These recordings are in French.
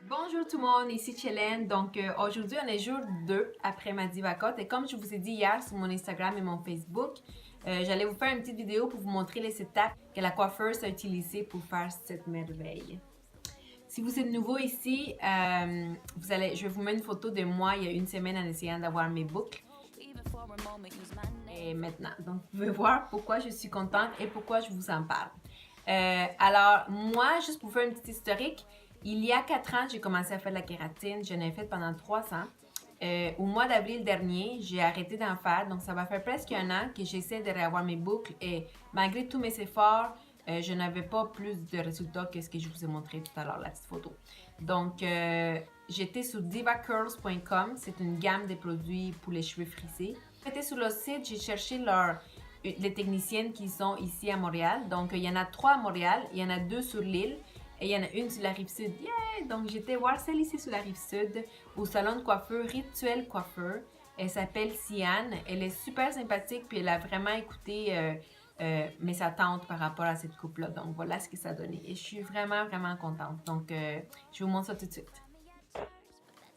Bonjour tout le monde, ici Chélène. Donc aujourd'hui on est jour 2 après ma Divacote et comme je vous ai dit hier sur mon Instagram et mon Facebook, j'allais vous faire une petite vidéo pour vous montrer les étapes que la coiffeuse a utilisées pour faire cette merveille. Si vous êtes nouveau ici, je vais vous mettre une photo de moi il y a une semaine en essayant d'avoir mes boucles. Et maintenant, donc vous pouvez voir pourquoi je suis contente et pourquoi je vous en parle. Alors moi, juste pour faire une petite historique, il y a 4 ans, j'ai commencé à faire de la kératine. J'en ai fait pendant 3 ans. Au mois d'avril dernier, j'ai arrêté d'en faire. Donc, ça va faire presque un an que j'essaie de réavoir mes boucles. Et malgré tous mes efforts, je n'avais pas plus de résultats que ce que je vous ai montré tout à l'heure, la petite photo. Donc, j'étais sur divacurls.com. C'est une gamme de produits pour les cheveux frisés. J'étais sur le site, j'ai cherché les techniciennes qui sont ici à Montréal. Donc, il y en a 3 à Montréal, il y en a 2 sur l'île. Et il y en a une sur la Rive-Sud. Yeah! Donc, j'étais voir celle ici sur la Rive-Sud, au salon de coiffeur Rituel Coiffeur. Elle s'appelle Siane. Elle est super sympathique, puis elle a vraiment écouté mes attentes par rapport à cette coupe-là. Donc, voilà ce que ça a donné. Et je suis vraiment, vraiment contente. Donc, je vous montre ça tout de suite.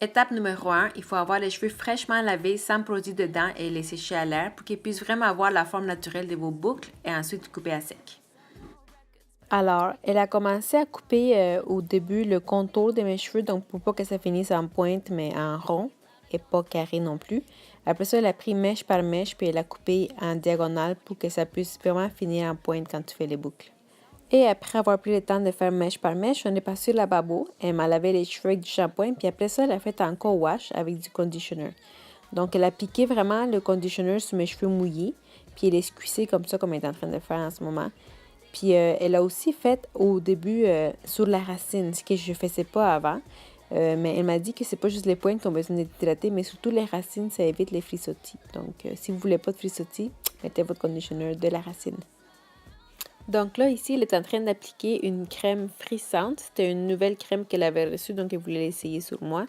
Étape numéro 1, il faut avoir les cheveux fraîchement lavés, sans produit dedans et les sécher à l'air pour qu'ils puissent vraiment avoir la forme naturelle de vos boucles et ensuite couper à sec. Alors, elle a commencé à couper au début le contour de mes cheveux, donc pour pas que ça finisse en pointe, mais en rond et pas carré non plus. Après ça, elle a pris mèche par mèche, puis elle a coupé en diagonale pour que ça puisse vraiment finir en pointe quand tu fais les boucles. Et après avoir pris le temps de faire mèche par mèche, on est passé au lavabo. Elle m'a lavé les cheveux avec du shampoing, puis après ça, elle a fait un co-wash avec du conditioner. Donc, elle a piqué vraiment le conditioner sur mes cheveux mouillés, puis elle est squeezée comme ça, comme elle est en train de faire en ce moment. Puis elle a aussi fait au début sur la racine, ce que je ne faisais pas avant. Mais elle m'a dit que c'est pas juste les pointes qui ont besoin d'être hydratées, mais surtout les racines, ça évite les frisottis. Donc si vous voulez pas de frisottis, mettez votre conditioner de la racine. Donc là, ici, elle est en train d'appliquer une crème frissante. C'était une nouvelle crème qu'elle avait reçue, donc elle voulait l'essayer sur moi.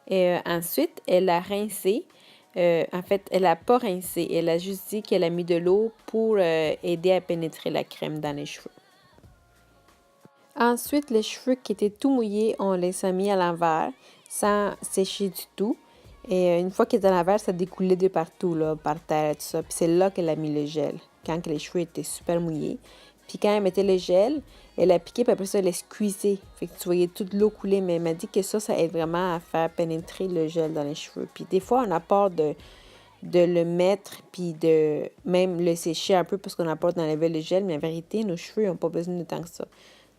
Et ensuite, elle a rincé. En fait, elle n'a pas rincé. Elle a juste dit qu'elle a mis de l'eau pour aider à pénétrer la crème dans les cheveux. Ensuite, les cheveux qui étaient tout mouillés, on les a mis à l'envers sans sécher du tout. Et une fois qu'ils étaient à l'envers, ça découlait de partout, là, par terre et tout ça. Puis c'est là qu'elle a mis le gel, quand les cheveux étaient super mouillés. Puis quand elle mettait le gel, elle a piqué, puis après ça, elle a squeezé. Fait que tu voyais toute l'eau couler, mais elle m'a dit que ça aide vraiment à faire pénétrer le gel dans les cheveux. Puis des fois, on apporte de le mettre, puis de même le sécher un peu parce qu'on apporte d'enlever le gel, mais en vérité, nos cheveux n'ont pas besoin de tant que ça.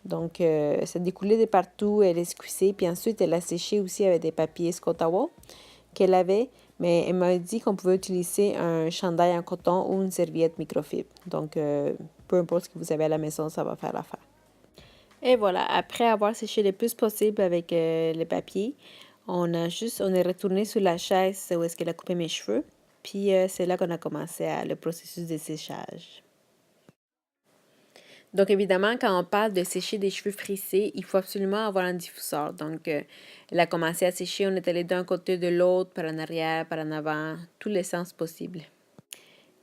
Donc, ça découlait de partout, elle est squeezée, puis ensuite, elle a séché aussi avec des papiers Scott Towel qu'elle avait, mais elle m'a dit qu'on pouvait utiliser un chandail en coton ou une serviette microfibre. Donc, peu importe ce que vous avez à la maison, ça va faire l'affaire. Et voilà, après avoir séché le plus possible avec les papiers, on est retourné sur la chaise où est-ce qu'elle a coupé mes cheveux. Puis c'est là qu'on a commencé le processus de séchage. Donc évidemment, quand on parle de sécher des cheveux frissés, il faut absolument avoir un diffuseur. Donc elle a commencé à sécher, on est allé d'un côté de l'autre, par en arrière, par en avant, tous les sens possibles.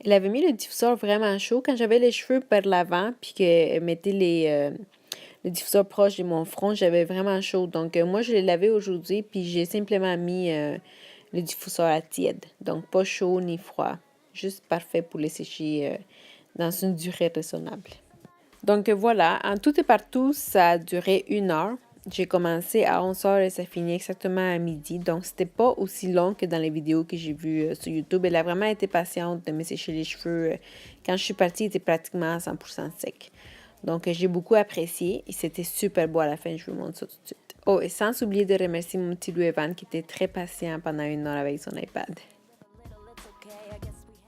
Elle avait mis le diffuseur vraiment chaud quand j'avais les cheveux par l'avant, puis qu'elle mettait le diffuseur proche de mon front, j'avais vraiment chaud. Donc moi, je l'ai lavé aujourd'hui, puis j'ai simplement mis le diffuseur à tiède. Donc pas chaud ni froid, juste parfait pour les sécher dans une durée raisonnable. Donc voilà, en tout et partout, ça a duré 1 heure. J'ai commencé à 11h et ça finit exactement à midi. Donc, c'était pas aussi long que dans les vidéos que j'ai vues sur YouTube. Elle a vraiment été patiente de me sécher les cheveux. Quand je suis partie, il était pratiquement à 100% sec. Donc, j'ai beaucoup apprécié et c'était super beau à la fin. Je vous montre ça tout de suite. Oh, et sans oublier de remercier mon petit Louis Evan qui était très patient pendant 1 heure avec son iPad.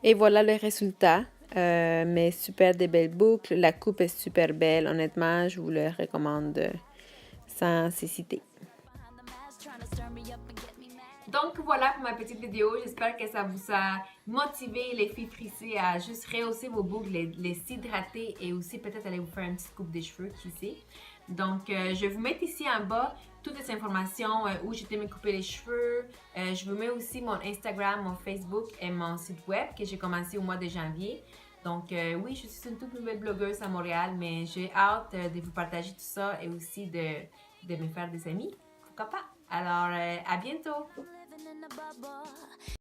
Et voilà le résultat. Mais super des belles boucles. La coupe est super belle. Honnêtement, je vous le recommande sans cécité. Donc voilà pour ma petite vidéo. J'espère que ça vous a motivé les filles frissées à juste rehausser vos boucles, les hydrater et aussi peut-être aller vous faire une petite coupe des cheveux, qui sait. Donc je vais vous mettre ici en bas toutes les informations où j'étais me couper les cheveux. Je vous mets aussi mon Instagram, mon Facebook et mon site web que j'ai commencé au mois de janvier. Donc, oui, je suis une toute nouvelle blogueuse à Montréal, mais j'ai hâte de vous partager tout ça et aussi de me faire des amis. Pourquoi pas? Alors, à bientôt!